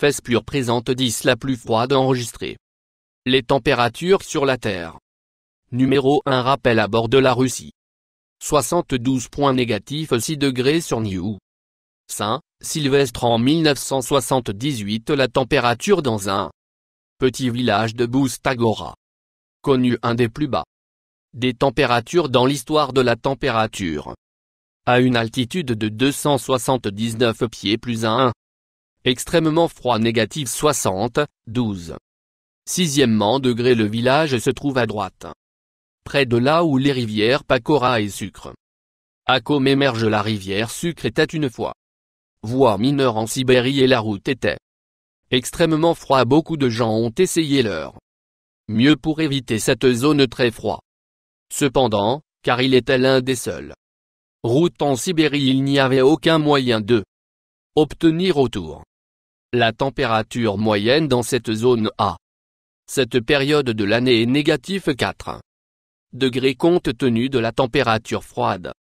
Fès-Pur présente 10 la plus froide enregistrée. Les températures sur la Terre. Numéro 1. Rappel à bord de la Russie. 72 points négatifs 6 degrés sur New. Saint-Sylvestre en 1978. La température dans un petit village de Boustagora, connu un des plus bas des températures dans l'histoire de la température. À une altitude de 279 pieds plus 1. Extrêmement froid négatif 72. Sixièmement degré. Le village se trouve à droite, près de là où les rivières Pakora et Sucre. À comme émerge la rivière Sucre était une fois voie mineure en Sibérie et la route était extrêmement froid. Beaucoup de gens ont essayé leur mieux pour éviter cette zone très froide. Cependant, car il était l'un des seuls routes en Sibérie, il n'y avait aucun moyen de obtenir autour la température moyenne dans cette zone A. Cette période de l'année est négatif 4 degrés compte tenu de la température froide.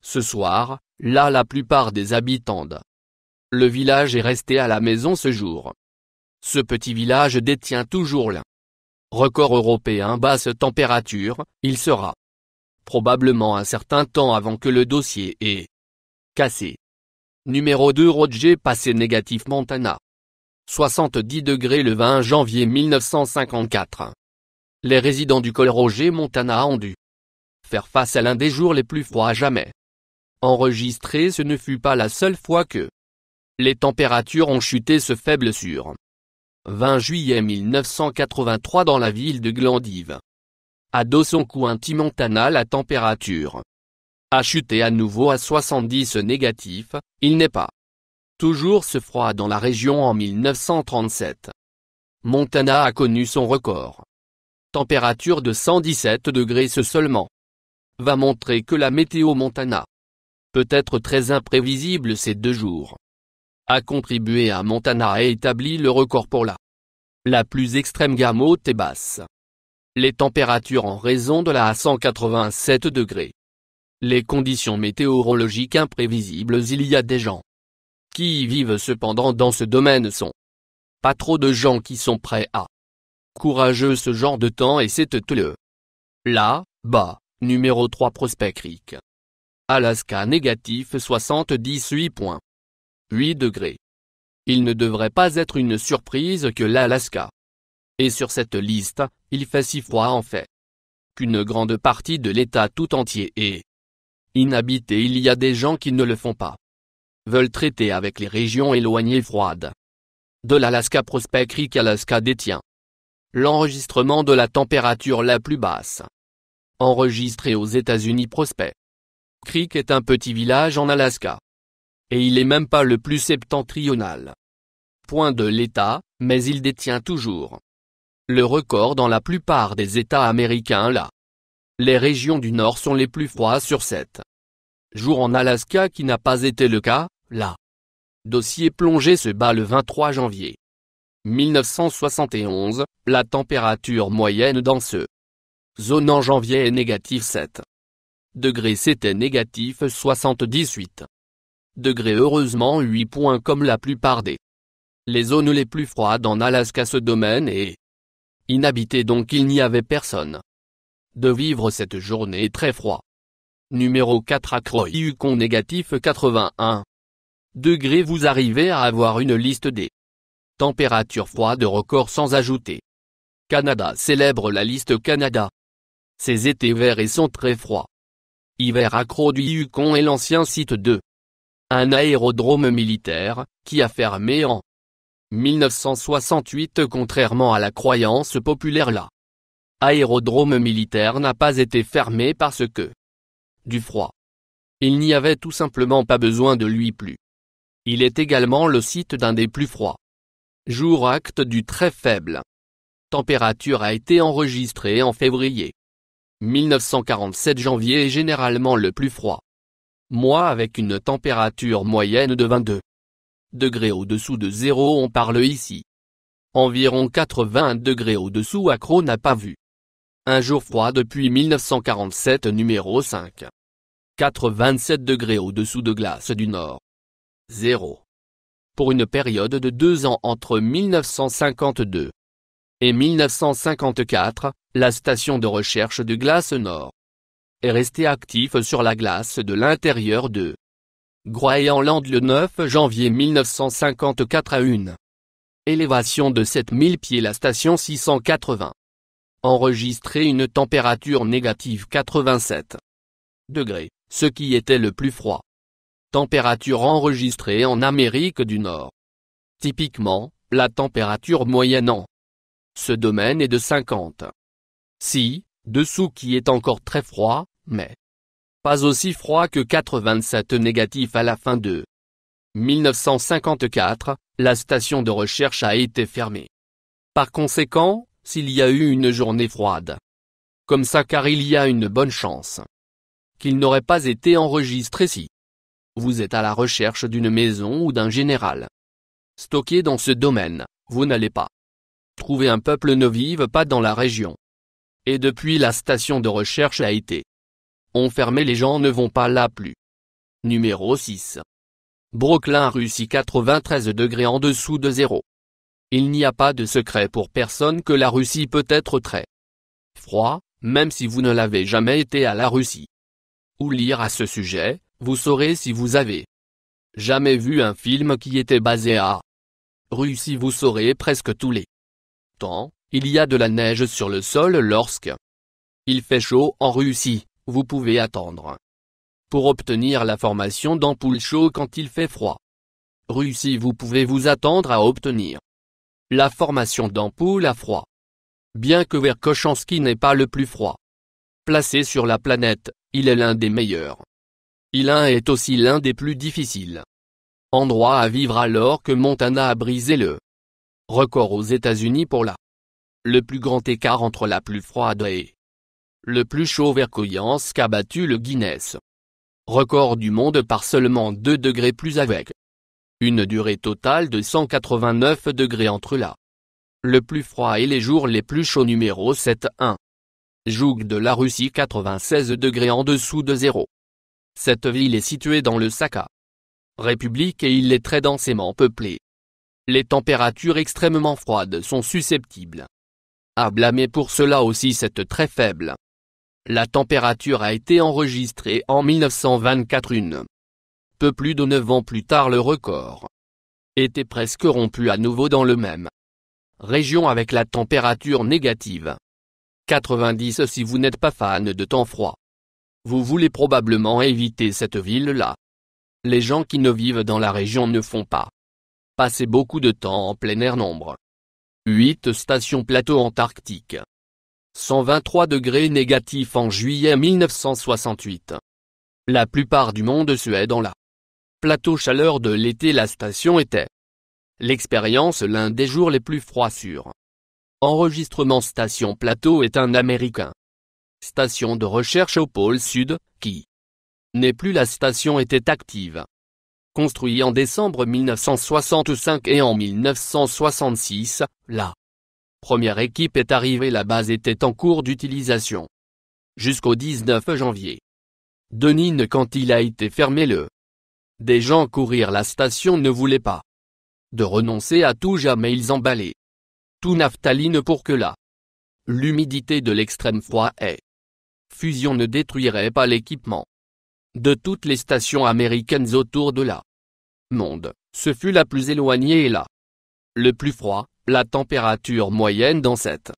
Ce soir, là la plupart des habitants de le village est resté à la maison ce jour. Ce petit village détient toujours le record européen basse température. Il sera probablement un certain temps avant que le dossier ait cassé. Numéro 2. Roger passé négatif Montana. 70 degrés le 20 janvier 1954. Les résidents du col Roger Montana ont dû faire face à l'un des jours les plus froids jamais enregistrés. Ce ne fut pas la seule fois que les températures ont chuté ce faible sur 20 juillet 1983 dans la ville de Glendive. À Dawson County Montana, la température a chuté à nouveau à 70 négatif. Il n'est pas toujours ce froid dans la région en 1937. Montana a connu son record température de 117 degrés. Ce seulement va montrer que la météo Montana peut être très imprévisible ces 2 jours. A contribué à Montana a établi le record pour la plus extrême gamme haute et basse. Les températures en raison de la à 187 degrés. Les conditions météorologiques imprévisibles. Il y a des gens qui y vivent cependant dans ce domaine sont pas trop de gens qui sont prêts à courageux ce genre de temps et c'est le là-bas. Numéro 3. Prospect Creek. Alaska négatif 78,8 degrés. Il ne devrait pas être une surprise que l'Alaska est sur cette liste. Il fait si froid en fait qu'une grande partie de l'État tout entier est inhabité. Il y a des gens qui ne le font pas, veulent traiter avec les régions éloignées froides de l'Alaska. Prospect Creek Alaska détient l'enregistrement de la température la plus basse enregistrée aux États-Unis. Prospect Creek est un petit village en Alaska, et il est même pas le plus septentrional point de l'État, mais il détient toujours le record dans la plupart des États américains. Là, les régions du Nord sont les plus froides sur 7 jours en Alaska, qui n'a pas été le cas. Là, dossier plongé se bat le 23 janvier 1971. La température moyenne dans ce zone en janvier est négatif 7 degrés. C'était négatif 78 degrés. Heureusement 8 points comme la plupart des les zones les plus froides en Alaska. Ce domaine est inhabité, donc il n'y avait personne de vivre cette journée très froid. Numéro 4. Acroy Yukon négatif 81 degrés. Vous arrivez à avoir une liste des températures froides records sans ajouter Canada. Célèbre la liste Canada. Ces étés verts et sont très froids. Hiver. Acro du Yukon est l'ancien site de un aérodrome militaire, qui a fermé en 1968. Contrairement à la croyance populaire, l'aérodrome militaire n'a pas été fermé parce que du froid. Il n'y avait tout simplement pas besoin de lui plus. Il est également le site d'un des plus froids jours. Acte du très faible température a été enregistrée en février 1947. Janvier est généralement le plus froid mois, avec une température moyenne de 22 degrés au-dessous de zéro. On parle ici environ 80 degrés au-dessous. Acro n'a pas vu un jour froid depuis 1947. Numéro 5. 87 degrés au-dessous de glace du Nord. 0. pour une période de 2 ans entre 1952 et 1954, la station de recherche de glace Nord est restée active sur la glace de l'intérieur de Groenland le 9 janvier 1954 à une élévation de 7000 pieds. La station 680 enregistrait une température négative 87 degrés, ce qui était le plus froid température enregistrée en Amérique du Nord. Typiquement, la température moyenne en ce domaine est de 50. Si, dessous qui est encore très froid, mais pas aussi froid que 87 négatif à la fin de 1954, la station de recherche a été fermée. Par conséquent, s'il y a eu une journée froide comme ça, car il y a une bonne chance qu'il n'aurait pas été enregistré si vous êtes à la recherche d'une maison ou d'un général stocké dans ce domaine, vous n'allez pas trouver. Un peuple ne vive pas dans la région. Et depuis la station de recherche a été fermée, les gens ne vont pas là plus. Numéro 6. Brooklyn, Russie. 93 degrés en dessous de zéro. Il n'y a pas de secret pour personne que la Russie peut être très froid, même si vous ne l'avez jamais été à la Russie ou lire à ce sujet. Vous saurez si vous avez jamais vu un film qui était basé à Russie. Vous saurez presque tous les temps, il y a de la neige sur le sol lorsque il fait chaud en Russie, vous pouvez attendre pour obtenir la formation d'ampoule chaud quand il fait froid. Russie, vous pouvez vous attendre à obtenir la formation d'ampoule à froid. Bien que Verkhochansky n'est pas le plus froid placé sur la planète, il est l'un des meilleurs. Il est aussi l'un des plus difficiles endroits à vivre, alors que Montana a brisé le record aux États-Unis pour le plus grand écart entre la plus froide et le plus chaud. Verkhoyansk a battu le Guinness record du monde par seulement 2 degrés plus, avec une durée totale de 189 degrés entre le plus froid et les jours les plus chauds. Numéro 7. 1. Joug de la Russie. 96 degrés en dessous de zéro. Cette ville est située dans le Sakha République et il est très densément peuplé. Les températures extrêmement froides sont susceptibles à blâmer pour cela aussi cette très faible. La température a été enregistrée en 1924. Une peu plus de 9 ans plus tard, le record était presque rompu à nouveau dans le même région avec la température négative 90. Si vous n'êtes pas fan de temps froid, vous voulez probablement éviter cette ville-là. Les gens qui ne vivent dans la région ne font pas passer beaucoup de temps en plein air. Nombre 8. Station plateau antarctique. 123 degrés négatifs en juillet 1968. La plupart du monde suait dans la plateau chaleur de l'été. La station était l'expérience l'un des jours les plus froids sur enregistrement. Station plateau est un Américain station de recherche au pôle sud, qui n'est plus. La station était active. Construit en décembre 1965 et en 1966, la première équipe est arrivée. La base était en cours d'utilisation jusqu'au 19 janvier 2000 quand il a été fermé. Des gens courir. La station ne voulait pas de renoncer à tout jamais. Ils emballaient tout naphtaline pour que l'humidité de l'extrême froid et fusion ne détruirait pas l'équipement de toutes les stations américaines autour de monde. Ce fut la plus éloignée et le plus froid. La température moyenne dans cette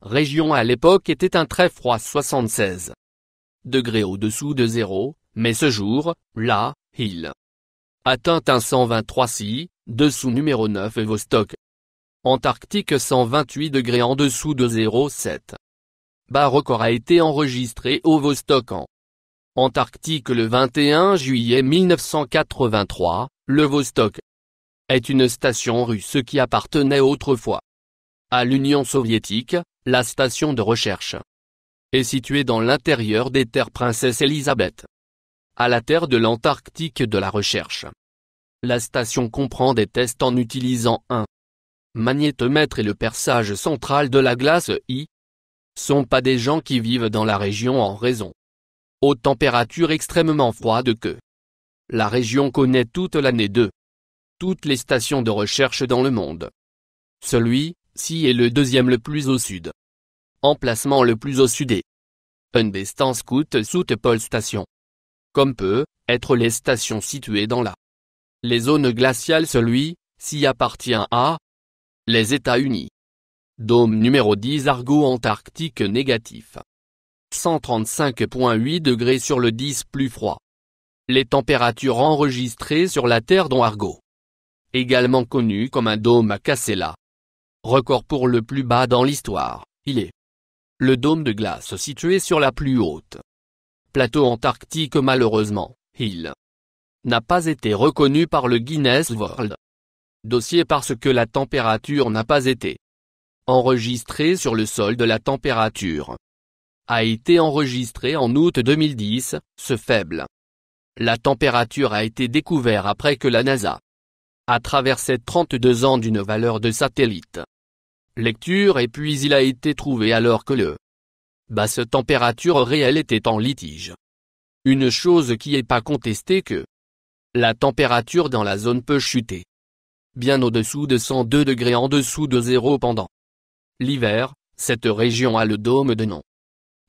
région à l'époque était un très froid 76 degrés au-dessous de zéro, mais ce jour, il atteint un 123 ci-dessous. Numéro 9. Vostok. Antarctique. 128 degrés en dessous de 0,7. Bas record a été enregistré au Vostok en Antarctique le 21 juillet 1983. Le Vostok est une station russe qui appartenait autrefois à l'Union soviétique. La station de recherche est située dans l'intérieur des terres Princesse Elisabeth, à la terre de l'Antarctique de la recherche. La station comprend des tests en utilisant un magnétomètre et le perçage central de la glace. Sont pas des gens qui vivent dans la région en raison aux températures extrêmement froides que la région connaît toute l'année. toutes les stations de recherche dans le monde. Celui-ci est le deuxième le plus au sud. Emplacement le plus au sud est Unbestandscout Pole Station. Comme peut être les stations situées dans les zones glaciales. Celui-ci appartient à les États-Unis. Dôme numéro 10 Argo Antarctique négatif. 135,8 degrés sur le 10 plus froid. Les températures enregistrées sur la Terre dont Argo. Également connu comme un dôme à Casella. Record pour le plus bas dans l'histoire, il est le dôme de glace situé sur la plus haute plateau antarctique. Malheureusement, il n'a pas été reconnu par le Guinness World Dossier parce que la température n'a pas été enregistrée sur le sol de la température a été enregistrée en août 2010, ce faible. La température a été découverte après que la NASA a traversé 32 ans d'une valeur de satellite lecture et puis il a été trouvé alors que le basse température réelle était en litige. Une chose qui n'est pas contestée que la température dans la zone peut chuter bien au-dessous de 102 degrés en dessous de zéro pendant l'hiver. Cette région a le dôme de nom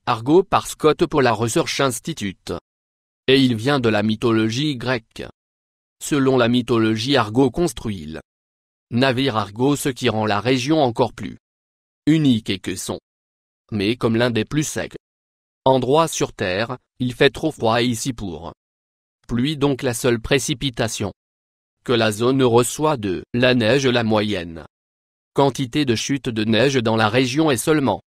Argo par Scott Polar Research Institute. Et il vient de la mythologie grecque. Selon la mythologie, Argo construit le navire Argo, ce qui rend la région encore plus unique et que son. Mais comme l'un des plus secs endroits sur Terre, il fait trop froid ici pour pluie, donc la seule précipitation que la zone reçoit de la neige. La moyenne quantité de chute de neige dans la région est seulement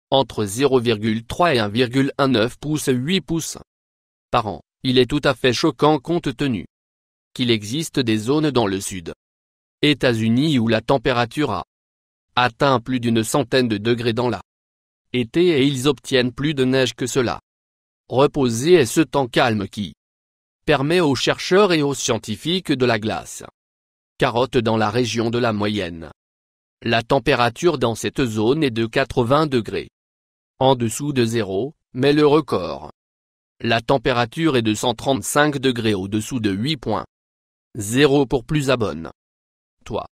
entre 0,3 et 1,19 pouces 8 pouces par an. Il est tout à fait choquant compte tenu qu'il existe des zones dans le sud États-Unis où la température a atteint plus d'une centaine de degrés dans l'été et ils obtiennent plus de neige que cela. Reposer est ce temps calme qui permet aux chercheurs et aux scientifiques de la glace. Carotte dans la région de la moyenne. La température dans cette zone est de 80 degrés. En dessous de zéro, mais le record. La température est de 135 degrés au-dessous de 8.0 pour plus abonne. Toi.